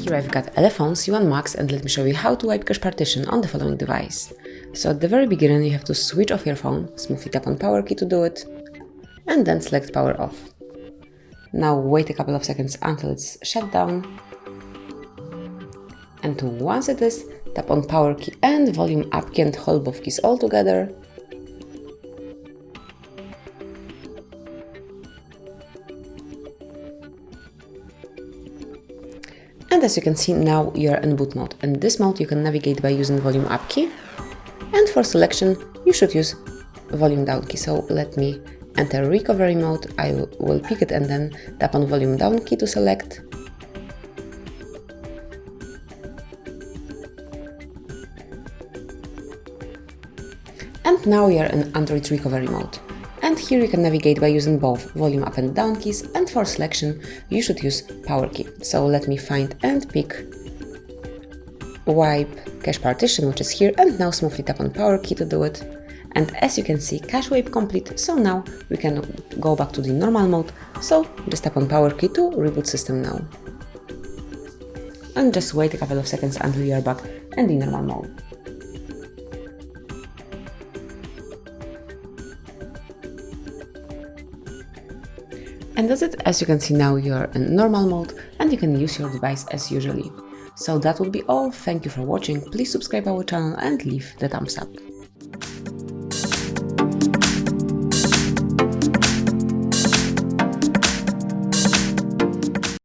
Here I've got ELEPHONE C1 Max, and let me show you how to wipe cache partition on the following device. So at the very beginning you have to switch off your phone, smoothly tap on power key to do it, and then select power off. Now wait a couple of seconds until it's shut down, and once it is, tap on power key and volume up key and hold both keys all together. And as you can see, now you're in boot mode. In this mode you can navigate by using volume up key, and for selection you should use volume down key. So let me enter recovery mode, I will pick it and then tap on volume down key to select. And now we are in Android recovery mode. And here you can navigate by using both volume up and down keys, and for selection you should use power key. So let me find and pick wipe cache partition, which is here, and now smoothly tap on power key to do it. And as you can see, cache wipe complete, so now we can go back to the normal mode. So just tap on power key to reboot system now. And just wait a couple of seconds until you are back in the normal mode. And that's it. As you can see, now you're in normal mode and you can use your device as usually. So that will be all. Thank you for watching. Please subscribe our channel and leave the thumbs up.